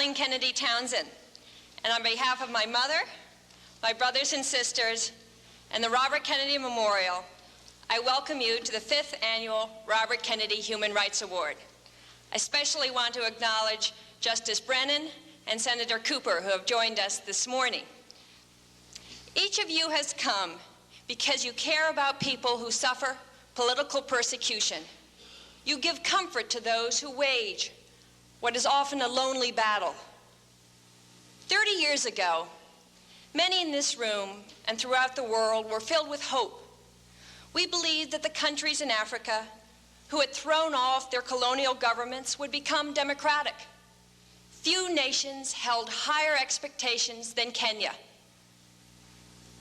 Kathleen Kennedy Townsend. And on behalf of my mother, my brothers and sisters, and the Robert Kennedy Memorial, I welcome you to the 5th Annual Robert Kennedy Human Rights Award. I especially want to acknowledge Justice Brennan and Senator Cooper, who have joined us this morning. Each of you has come because you care about people who suffer political persecution. You give comfort to those who wage what is often a lonely battle. 30 years ago, many in this room and throughout the world were filled with hope. We believed that the countries in Africa who had thrown off their colonial governments would become democratic. Few nations held higher expectations than Kenya.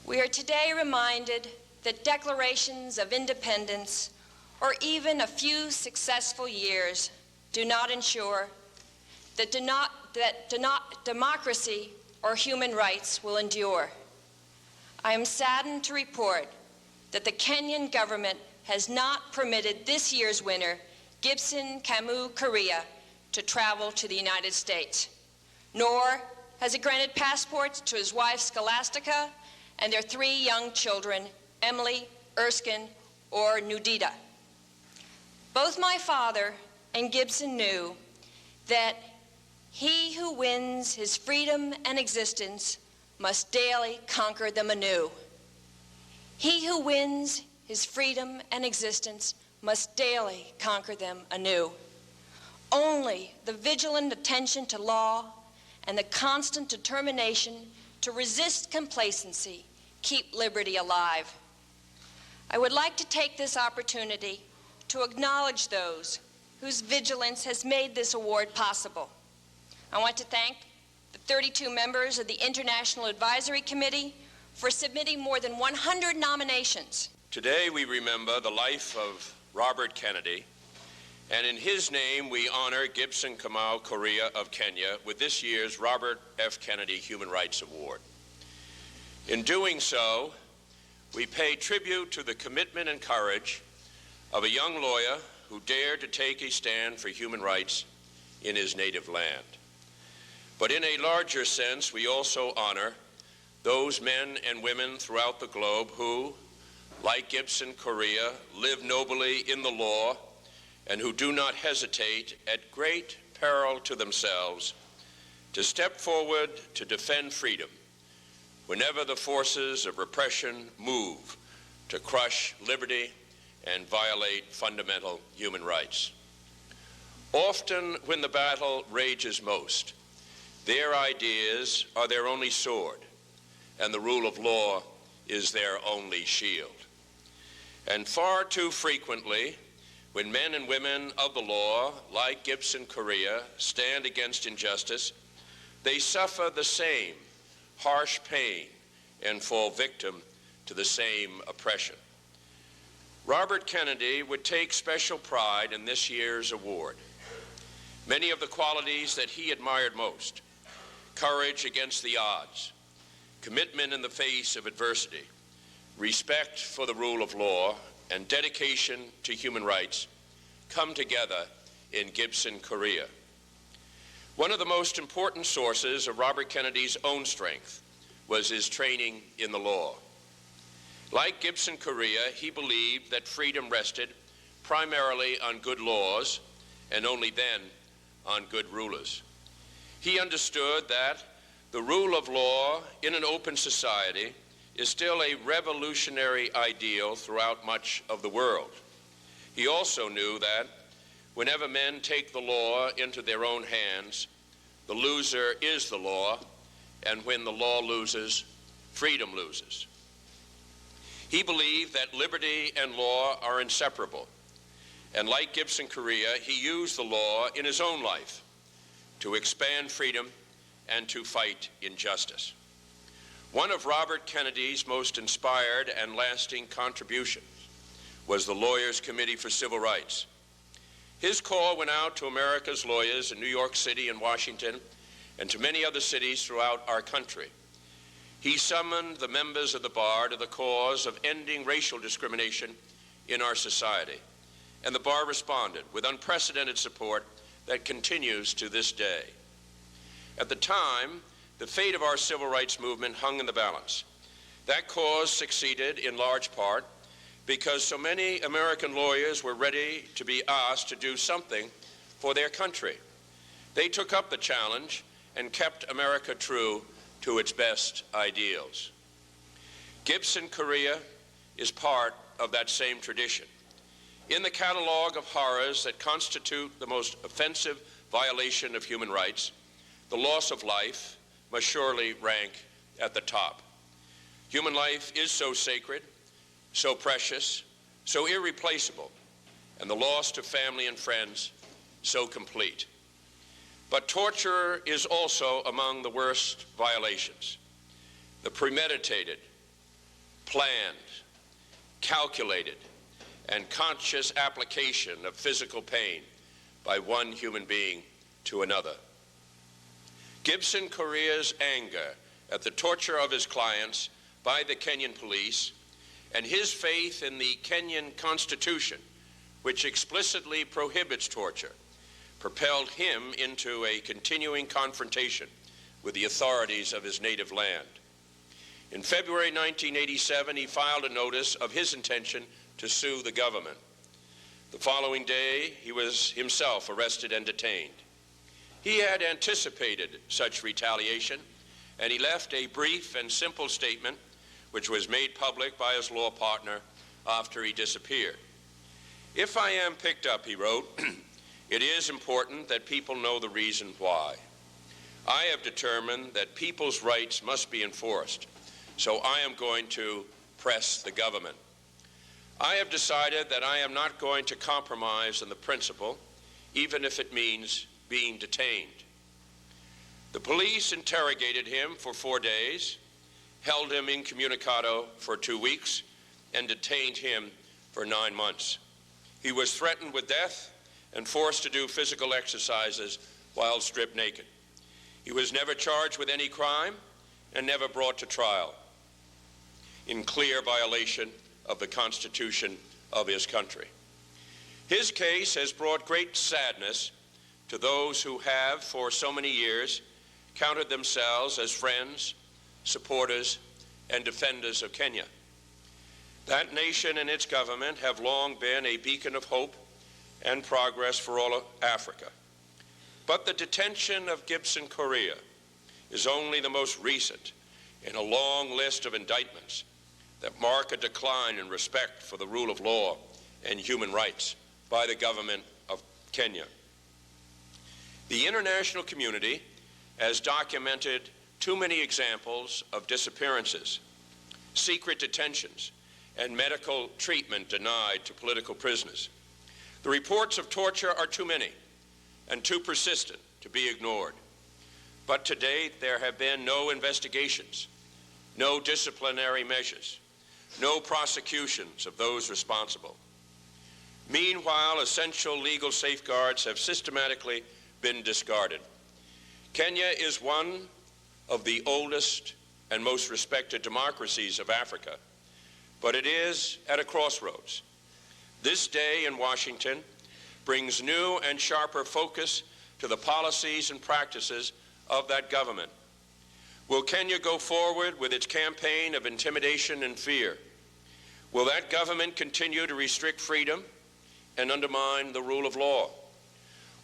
We are today reminded that declarations of independence or even a few successful years do not ensure that democracy or human rights will endure. I am saddened to report that the Kenyan government has not permitted this year's winner, Gibson Kamau Kuria, to travel to the United States, nor has it granted passports to his wife Scholastica and their 3 young children, Emily, Erskine, or Nudita. Both my father and Gibson knew that he who wins his freedom and existence must daily conquer them anew. He who wins his freedom and existence must daily conquer them anew. Only the vigilant attention to law and the constant determination to resist complacency keep liberty alive. I would like to take this opportunity to acknowledge those whose vigilance has made this award possible. I want to thank the 32 members of the International Advisory Committee for submitting more than 100 nominations. Today we remember the life of Robert Kennedy, and in his name we honor Gibson Kamau Kuria of Kenya with this year's Robert F. Kennedy Human Rights Award. In doing so, we pay tribute to the commitment and courage of a young lawyer who dared to take a stand for human rights in his native land. But in a larger sense, we also honor those men and women throughout the globe who, like Gibson Kuria, live nobly in the law and who do not hesitate at great peril to themselves to step forward to defend freedom whenever the forces of repression move to crush liberty and violate fundamental human rights. Often when the battle rages most, their ideas are their only sword, and the rule of law is their only shield. And far too frequently, when men and women of the law, like Gibson Kuria, stand against injustice, they suffer the same harsh pain and fall victim to the same oppression. Robert Kennedy would take special pride in this year's award. Many of the qualities that he admired most: courage against the odds, commitment in the face of adversity, respect for the rule of law, and dedication to human rights, come together in Gibson Kuria. One of the most important sources of Robert Kennedy's own strength was his training in the law. Like Gibson Kuria, he believed that freedom rested primarily on good laws and only then on good rulers. He understood that the rule of law in an open society is still a revolutionary ideal throughout much of the world. He also knew that whenever men take the law into their own hands, the loser is the law, and when the law loses, freedom loses. He believed that liberty and law are inseparable, and like Gibson Kuria, he used the law in his own life to expand freedom and to fight injustice. One of Robert Kennedy's most inspired and lasting contributions was the Lawyers' Committee for Civil Rights. His call went out to America's lawyers in New York City and Washington and to many other cities throughout our country. He summoned the members of the bar to the cause of ending racial discrimination in our society, and the bar responded with unprecedented support that continues to this day. At the time, the fate of our civil rights movement hung in the balance. That cause succeeded in large part because so many American lawyers were ready to be asked to do something for their country. They took up the challenge and kept America true to its best ideals. Gibson Kuria is part of that same tradition. In the catalog of horrors that constitute the most offensive violation of human rights, the loss of life must surely rank at the top. Human life is so sacred, so precious, so irreplaceable, and the loss to family and friends so complete. But torture is also among the worst violations. The premeditated, planned, calculated, and conscious application of physical pain by one human being to another. Gibson Kuria's anger at the torture of his clients by the Kenyan police and his faith in the Kenyan Constitution, which explicitly prohibits torture, propelled him into a continuing confrontation with the authorities of his native land. In February 1987, he filed a notice of his intention to sue the government. The following day, he was himself arrested and detained. He had anticipated such retaliation, and he left a brief and simple statement which was made public by his law partner after he disappeared. "If I am picked up," he wrote, "it is important that people know the reason why. I have determined that people's rights must be enforced, so I am going to press the government. I have decided that I am not going to compromise on the principle, even if it means being detained." The police interrogated him for 4 days, held him incommunicado for 2 weeks, and detained him for 9 months. He was threatened with death and forced to do physical exercises while stripped naked. He was never charged with any crime and never brought to trial, in clear violation of the Constitution of his country. His case has brought great sadness to those who have, for so many years, counted themselves as friends, supporters, and defenders of Kenya. That nation and its government have long been a beacon of hope and progress for all of Africa. But the detention of Gibson Kuria is only the most recent in a long list of indictments that mark a decline in respect for the rule of law and human rights by the government of Kenya. The international community has documented too many examples of disappearances, secret detentions, and medical treatment denied to political prisoners. The reports of torture are too many and too persistent to be ignored. But to date, there have been no investigations, no disciplinary measures, no prosecutions of those responsible. Meanwhile, essential legal safeguards have systematically been discarded. Kenya is one of the oldest and most respected democracies of Africa, but it is at a crossroads. This day in Washington brings new and sharper focus to the policies and practices of that government. Will Kenya go forward with its campaign of intimidation and fear? Will that government continue to restrict freedom and undermine the rule of law?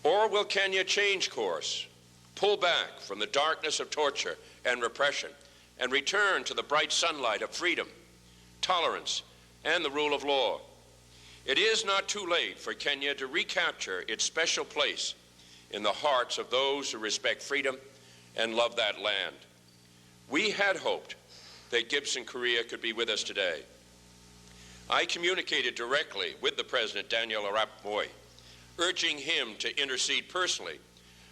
Or will Kenya change course, pull back from the darkness of torture and repression, and return to the bright sunlight of freedom, tolerance, and the rule of law? It is not too late for Kenya to recapture its special place in the hearts of those who respect freedom and love that land. We had hoped that Gibson Kuria could be with us today. I communicated directly with the President, Daniel Arap Moi, urging him to intercede personally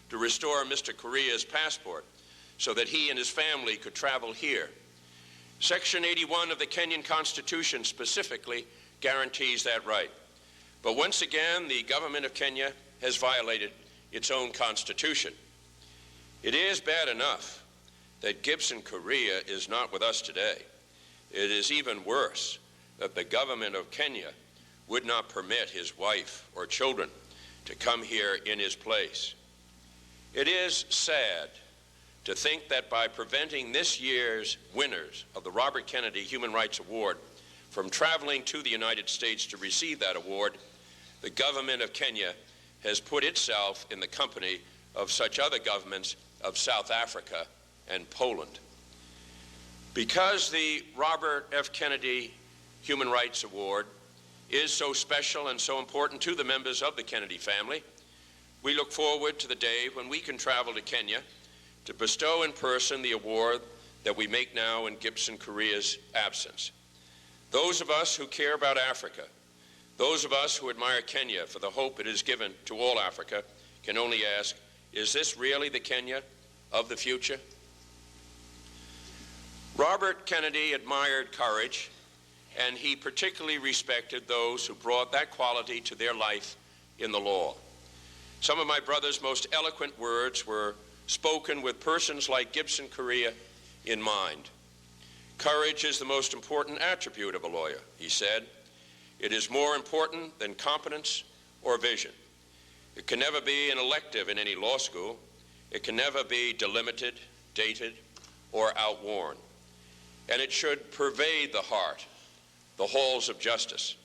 to restore Mr. Kuria's passport so that he and his family could travel here. Section 81 of the Kenyan Constitution specifically guarantees that right. But once again, the government of Kenya has violated its own constitution. It is bad enough that Gibson Kuria is not with us today. It is even worse that the government of Kenya would not permit his wife or children to come here in his place. It is sad to think that by preventing this year's winners of the Robert Kennedy Human Rights Award from traveling to the United States to receive that award, the government of Kenya has put itself in the company of such other governments of South Africa and Poland. Because the Robert F. Kennedy Human Rights Award is so special and so important to the members of the Kennedy family, we look forward to the day when we can travel to Kenya to bestow in person the award that we make now in Gibson Kamau's absence. Those of us who care about Africa, those of us who admire Kenya for the hope it has given to all Africa, can only ask, is this really the Kenya of the future? Robert Kennedy admired courage, and he particularly respected those who brought that quality to their life in the law. Some of my brother's most eloquent words were spoken with persons like Gibson Kuria in mind. Courage is the most important attribute of a lawyer, he said. It is more important than competence or vision. It can never be an elective in any law school. It can never be delimited, dated, or outworn. And it should pervade the heart, the halls of justice,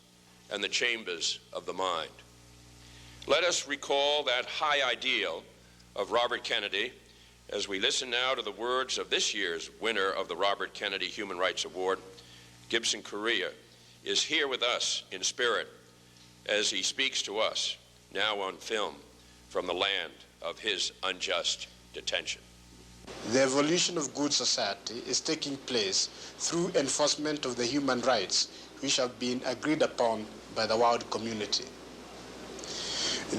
and the chambers of the mind. Let us recall that high ideal of Robert Kennedy as we listen now to the words of this year's winner of the Robert Kennedy Human Rights Award. Gibson Kuria is here with us in spirit as he speaks to us, now on film, from the land of his unjust detention. The evolution of good society is taking place through enforcement of the human rights which have been agreed upon by the world community.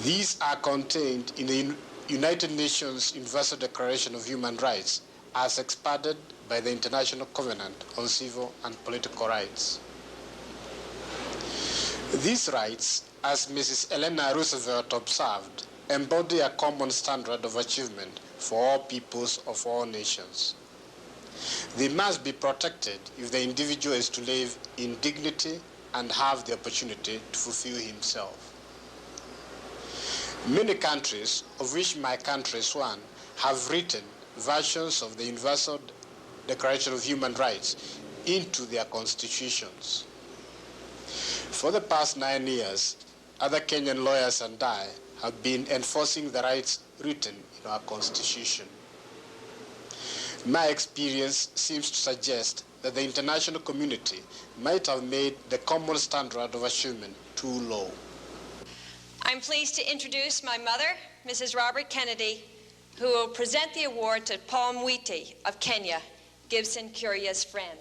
These are contained in the United Nations Universal Declaration of Human Rights as expanded by the International Covenant on Civil and Political Rights. These rights, as Mrs. Eleanor Roosevelt observed, embody a common standard of achievement for all peoples of all nations. They must be protected if the individual is to live in dignity and have the opportunity to fulfill himself. Many countries, of which my country is one, have written versions of the Universal Declaration of Human Rights into their constitutions. For the past 9 years, other Kenyan lawyers and I have been enforcing the rights written in our constitution. My experience seems to suggest that the international community might have made the common standard of achievement too low. I'm pleased to introduce my mother, Mrs. Robert Kennedy, who will present the award to Paul Mwiti of Kenya, Gibson Kuria's friend.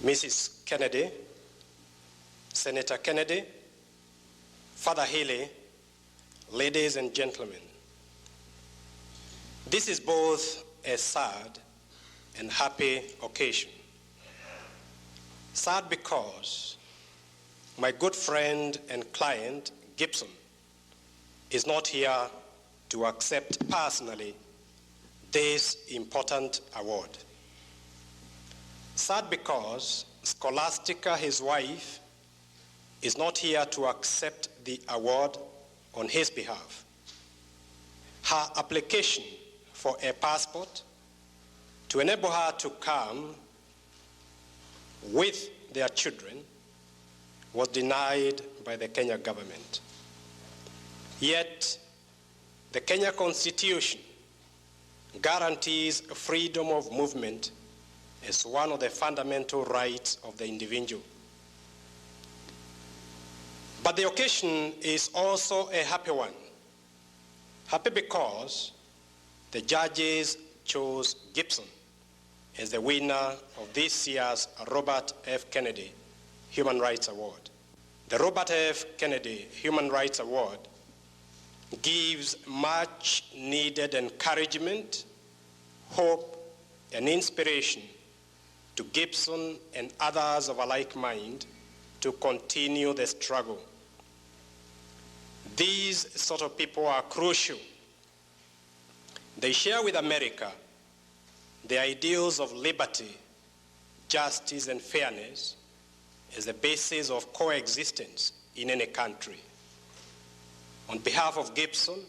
Mrs. Kennedy, Senator Kennedy, Father Healy, ladies and gentlemen, this is both a sad and happy occasion. Sad because my good friend and client, Gibson, is not here to accept personally this important award. Sad because Scholastica, his wife, is not here to accept the award on his behalf. Her application for a passport to enable her to come with their children was denied by the Kenya government. Yet, the Kenya Constitution guarantees freedom of movement as one of the fundamental rights of the individual. But the occasion is also a happy one. Happy because the judges chose Gibson as the winner of this year's Robert F. Kennedy Human Rights Award. The Robert F. Kennedy Human Rights Award gives much needed encouragement, hope, and inspiration to Gibson and others of a like mind to continue the struggle. These sort of people are crucial. They share with America the ideals of liberty, justice, and fairness as the basis of coexistence in any country. On behalf of Gibson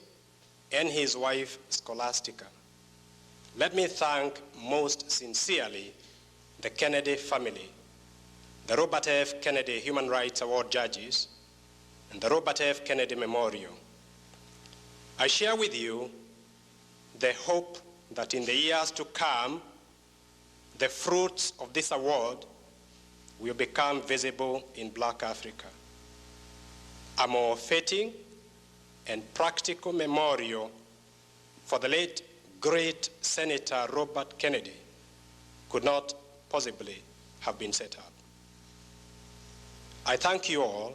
and his wife, Scholastica, let me thank most sincerely the Kennedy family, the Robert F. Kennedy Human Rights Award judges, and the Robert F. Kennedy Memorial. I share with you the hope that in the years to come, the fruits of this award will become visible in Black Africa. A more fitting and practical memorial for the late great Senator Robert Kennedy could not possibly have been set up. I thank you all.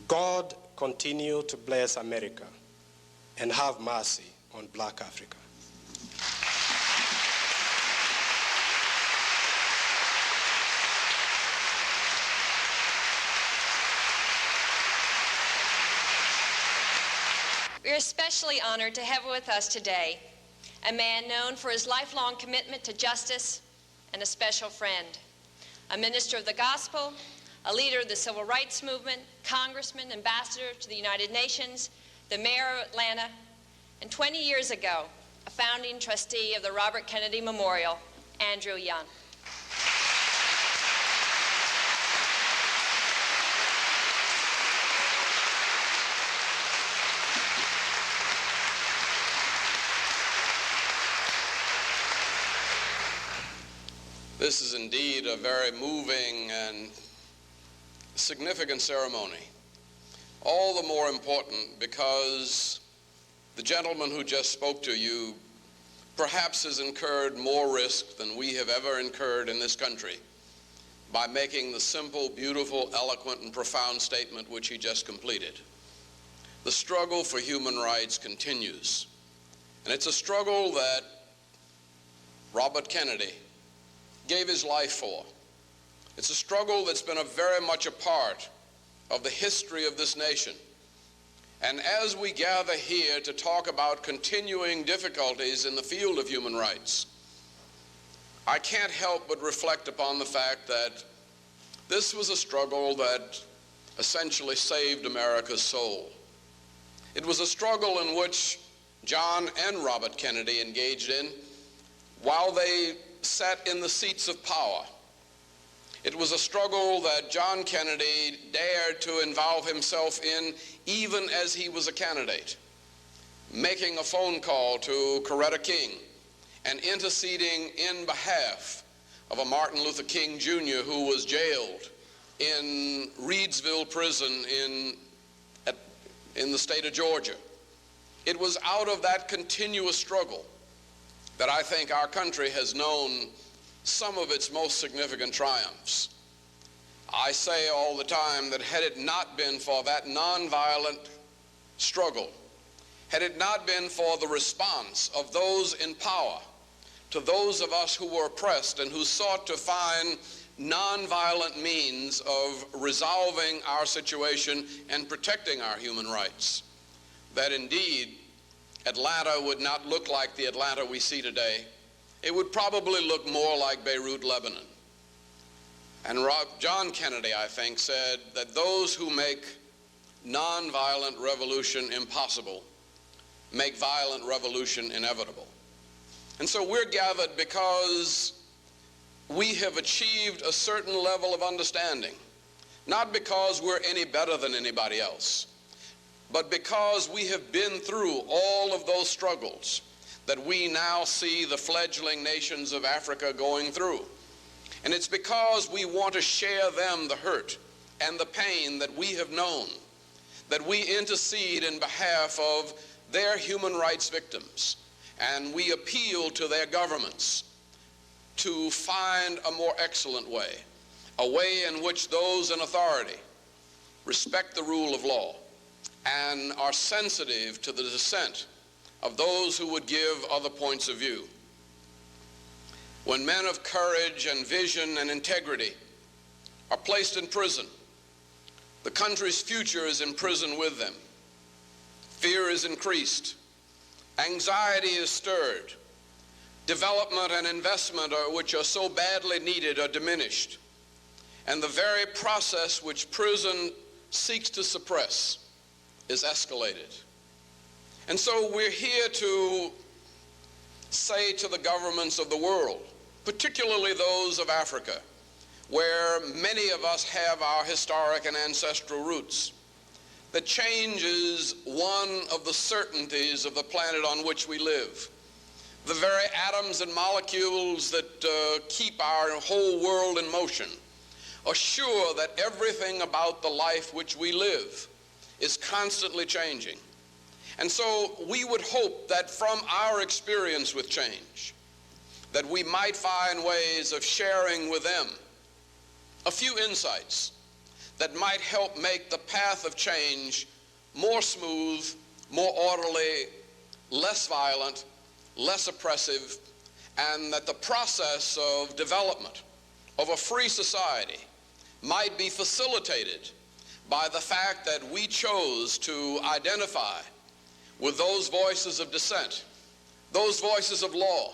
God continue to bless America and have mercy on Black Africa. We are especially honored to have with us today a man known for his lifelong commitment to justice and a special friend, a minister of the gospel, a leader of the civil rights movement, congressman, ambassador to the United Nations, the mayor of Atlanta, and 20 years ago, a founding trustee of the Robert Kennedy Memorial, Andrew Young. This is indeed a very moving and significant ceremony. All the more important because the gentleman who just spoke to you perhaps has incurred more risk than we have ever incurred in this country by making the simple, beautiful, eloquent, and profound statement which he just completed. The struggle for human rights continues, and it's a struggle that Robert Kennedy gave his life for. It's a struggle that's been very much a part of the history of this nation. And as we gather here to talk about continuing difficulties in the field of human rights, I can't help but reflect upon the fact that this was a struggle that essentially saved America's soul. It was a struggle in which John and Robert Kennedy engaged in while they sat in the seats of power. It was a struggle that John Kennedy dared to involve himself in even as he was a candidate, making a phone call to Coretta King and interceding in behalf of a Martin Luther King Jr. who was jailed in Reedsville prison in the state of Georgia. It was out of that continuous struggle that I think our country has known some of its most significant triumphs. I say all the time that had it not been for that nonviolent struggle, had it not been for the response of those in power to those of us who were oppressed and who sought to find nonviolent means of resolving our situation and protecting our human rights, that indeed Atlanta would not look like the Atlanta we see today. It would probably look more like Beirut, Lebanon. And John Kennedy, I think, said that those who make nonviolent revolution impossible make violent revolution inevitable. And so we're gathered because we have achieved a certain level of understanding, not because we're any better than anybody else, but because we have been through all of those struggles that we now see the fledgling nations of Africa going through. And it's because we want to share them the hurt and the pain that we have known, that we intercede in behalf of their human rights victims, and we appeal to their governments to find a more excellent way, a way in which those in authority respect the rule of law and are sensitive to the dissent of those who would give other points of view. When men of courage and vision and integrity are placed in prison, the country's future is in prison with them. Fear is increased. Anxiety is stirred. Development and investment, which are so badly needed, are diminished. And the very process which prison seeks to suppress is escalated. And so we're here to say to the governments of the world, particularly those of Africa, where many of us have our historic and ancestral roots, that change is one of the certainties of the planet on which we live. The very atoms and molecules that keep our whole world in motion assure that everything about the life which we live is constantly changing. And so we would hope that from our experience with change, that we might find ways of sharing with them a few insights that might help make the path of change more smooth, more orderly, less violent, less oppressive, and that the process of development of a free society might be facilitated by the fact that we chose to identify with those voices of dissent, those voices of law,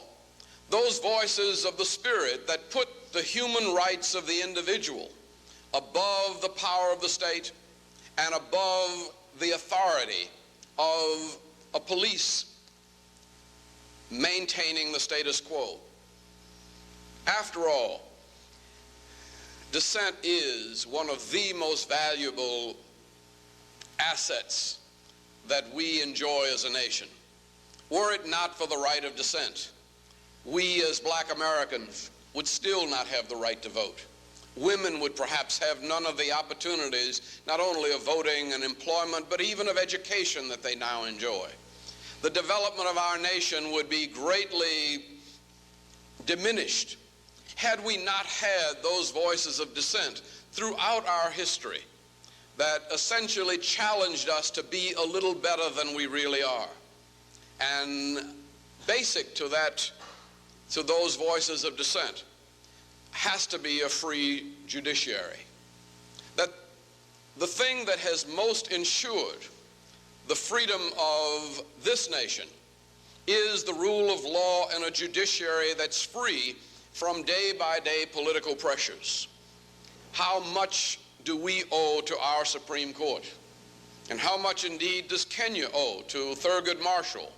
those voices of the spirit that put the human rights of the individual above the power of the state and above the authority of a police maintaining the status quo. After all, dissent is one of the most valuable assets that we enjoy as a nation. Were it not for the right of dissent, we as Black Americans would still not have the right to vote. Women would perhaps have none of the opportunities, not only of voting and employment, but even of education that they now enjoy. The development of our nation would be greatly diminished had we not had those voices of dissent throughout our history that essentially challenged us to be a little better than we really are. And basic to that, to those voices of dissent, has to be a free judiciary. That the thing that has most ensured the freedom of this nation is the rule of law and a judiciary that's free from day-by-day political pressures. How much do we owe to our Supreme Court? And how much indeed does Kenya owe to Thurgood Marshall,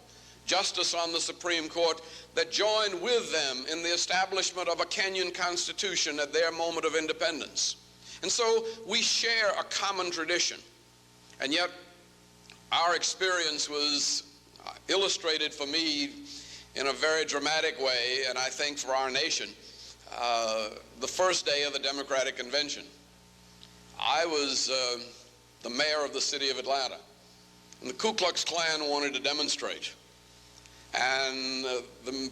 justice on the Supreme Court, that joined with them in the establishment of a Kenyan constitution at their moment of independence? And so we share a common tradition, and yet our experience was illustrated for me in a very dramatic way, and I think for our nation, the first day of the Democratic Convention. I was the mayor of the city of Atlanta, and the Ku Klux Klan wanted to demonstrate. And the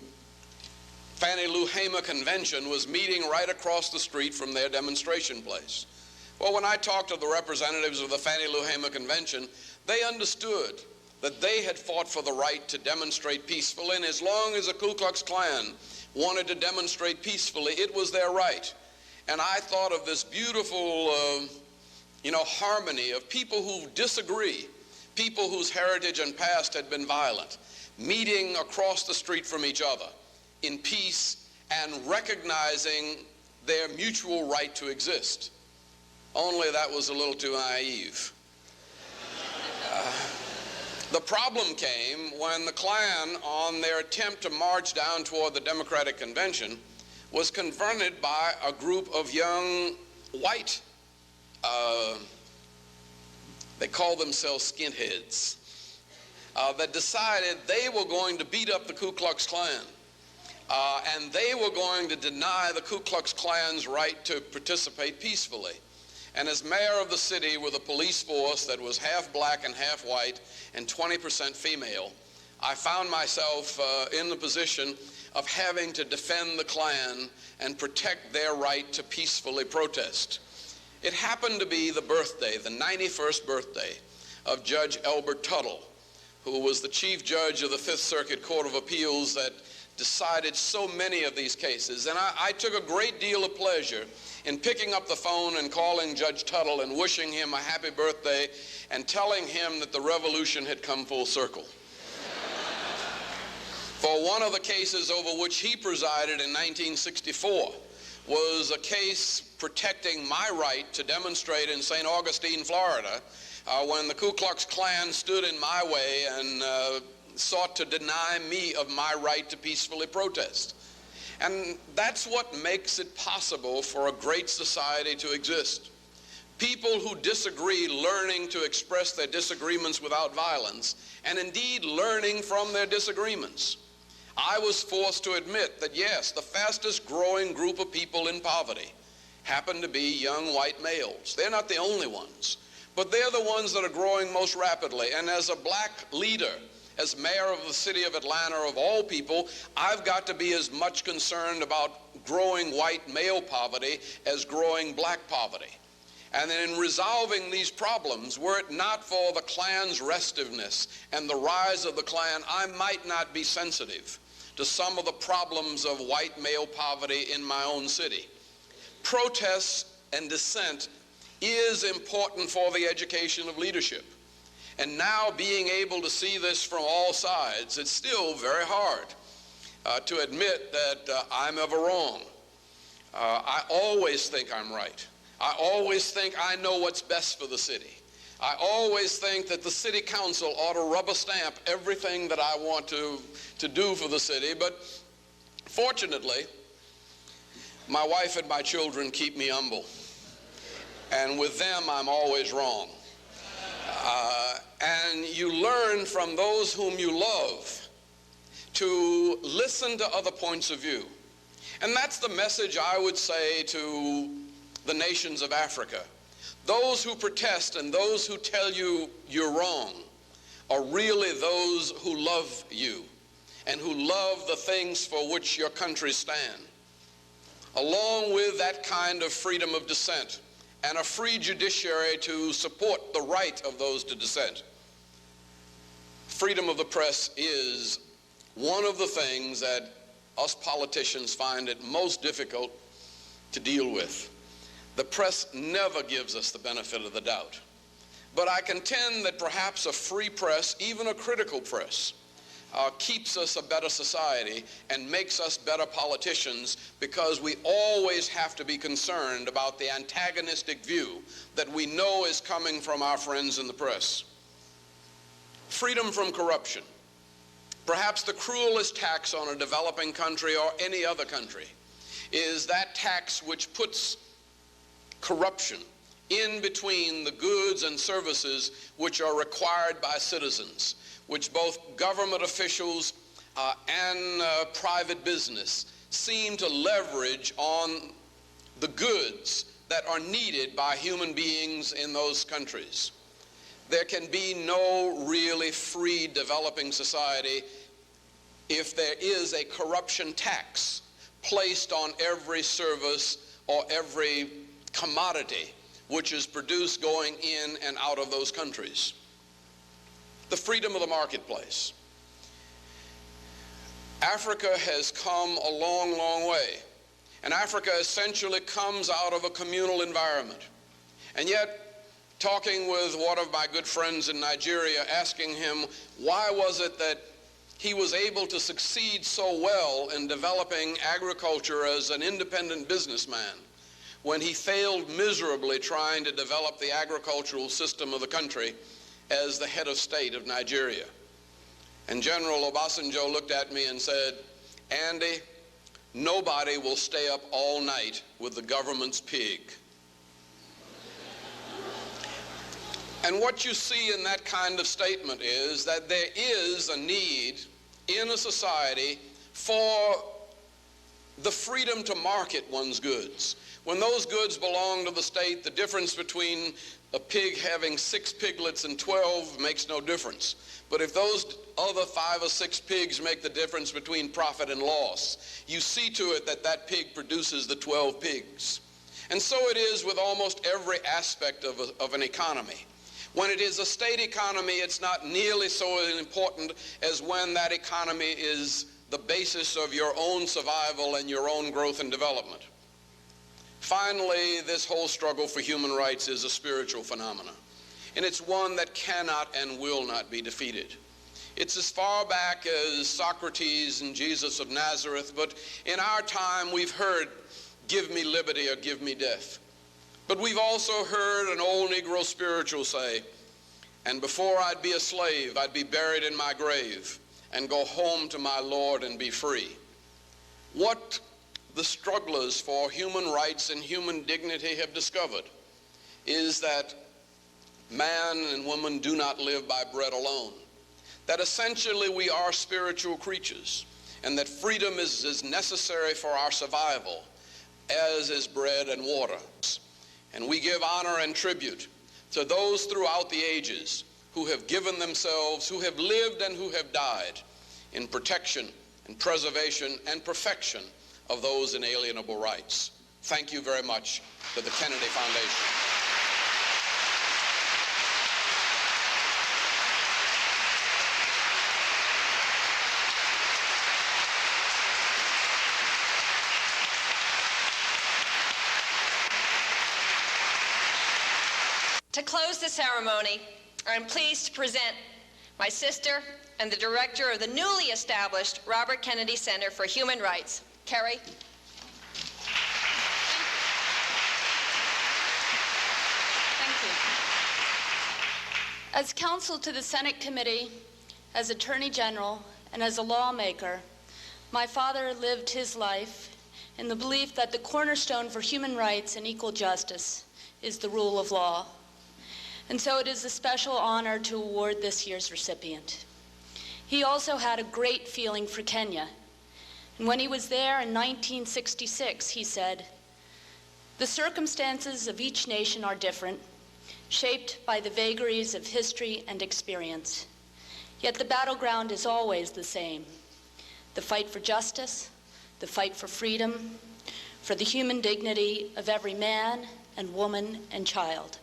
Fannie Lou Hamer Convention was meeting right across the street from their demonstration place. Well, when I talked to the representatives of the Fannie Lou Hamer Convention, they understood that they had fought for the right to demonstrate peacefully, and as long as the Ku Klux Klan wanted to demonstrate peacefully, it was their right. And I thought of this beautiful, harmony of people who disagree, people whose heritage and past had been violent, meeting across the street from each other in peace and recognizing their mutual right to exist. Only that was a little too naive. The problem came when the Klan, on their attempt to march down toward the Democratic Convention, was confronted by a group of young white, they call themselves skinheads, that decided they were going to beat up the Ku Klux Klan. And they were going to deny the Ku Klux Klan's right to participate peacefully. And as mayor of the city with a police force that was half black and half white and 20% female, I found myself in the position of having to defend the Klan and protect their right to peacefully protest. It happened to be the birthday, the 91st birthday, of Judge Elbert Tuttle, who was the chief judge of the Fifth Circuit Court of Appeals that decided so many of these cases. And I took a great deal of pleasure in picking up the phone and calling Judge Tuttle and wishing him a happy birthday and telling him that the revolution had come full circle. For one of the cases over which he presided in 1964 was a case protecting my right to demonstrate in St. Augustine, Florida, when the Ku Klux Klan stood in my way and sought to deny me of my right to peacefully protest. And that's what makes it possible for a great society to exist. People who disagree learning to express their disagreements without violence, and indeed learning from their disagreements. I was forced to admit that yes, the fastest growing group of people in poverty happen to be young white males. They're not the only ones, but they're the ones that are growing most rapidly. And as a black leader, as mayor of the city of Atlanta, of all people, I've got to be as much concerned about growing white male poverty as growing black poverty. And in resolving these problems, were it not for the Klan's restiveness and the rise of the Klan, I might not be sensitive to some of the problems of white male poverty in my own city. Protest and dissent is important for the education of leadership. And now being able to see this from all sides, it's still very hard to admit that I'm ever wrong. I always think I'm right. I always think I know what's best for the city. I always think that the city council ought to rubber stamp everything that I want to do for the city. But fortunately, my wife and my children keep me humble. And with them, I'm always wrong. And you learn from those whom you love to listen to other points of view. And that's the message I would say to the nations of Africa. Those who protest and those who tell you you're wrong are really those who love you and who love the things for which your countries stand. Along with that kind of freedom of dissent and a free judiciary to support the right of those to dissent, freedom of the press is one of the things that us politicians find it most difficult to deal with. The press never gives us the benefit of the doubt. But I contend that perhaps a free press, even a critical press, keeps us a better society and makes us better politicians, because we always have to be concerned about the antagonistic view that we know is coming from our friends in the press. Freedom from corruption. Perhaps the cruelest tax on a developing country or any other country is that tax which puts corruption in between the goods and services which are required by citizens, which both government officials and private business seem to leverage on the goods that are needed by human beings in those countries. There can be no really free developing society if there is a corruption tax placed on every service or every commodity which is produced going in and out of those countries. The freedom of the marketplace. Africa has come a long, long way. And Africa essentially comes out of a communal environment. And yet, talking with one of my good friends in Nigeria, asking him why was it that he was able to succeed so well in developing agriculture as an independent businessman, when he failed miserably trying to develop the agricultural system of the country as the head of state of Nigeria. And General Obasanjo looked at me and said, "Andy, nobody will stay up all night with the government's pig." And what you see in that kind of statement is that there is a need in a society for the freedom to market one's goods. When those goods belong to the state, the difference between a pig having 6 piglets and 12 makes no difference. But if those other 5 or 6 pigs make the difference between profit and loss, you see to it that that pig produces the 12 pigs. And so it is with almost every aspect of an economy. When it is a state economy, it's not nearly so important as when that economy is the basis of your own survival and your own growth and development. Finally, this whole struggle for human rights is a spiritual phenomenon, and it's one that cannot and will not be defeated. It's as far back as Socrates and Jesus of Nazareth, but in our time we've heard, "Give me liberty or give me death." But we've also heard an old Negro spiritual say, "And before I'd be a slave, I'd be buried in my grave and go home to my Lord and be free." What the strugglers for human rights and human dignity have discovered is that man and woman do not live by bread alone, that essentially we are spiritual creatures, and that freedom is as necessary for our survival as is bread and water. And we give honor and tribute to those throughout the ages who have given themselves, who have lived and who have died in protection and preservation and perfection of those inalienable rights. Thank you very much to the Kennedy Foundation. To close the ceremony, I'm pleased to present my sister and the director of the newly established Robert Kennedy Center for Human Rights, Kerry. Thank you. As counsel to the Senate Committee, as Attorney General, and as a lawmaker, my father lived his life in the belief that the cornerstone for human rights and equal justice is the rule of law. And so it is a special honor to award this year's recipient. He also had a great feeling for Kenya. And when he was there in 1966, he said, "The circumstances of each nation are different, shaped by the vagaries of history and experience. Yet the battleground is always the same: the fight for justice, the fight for freedom, for the human dignity of every man and woman and child."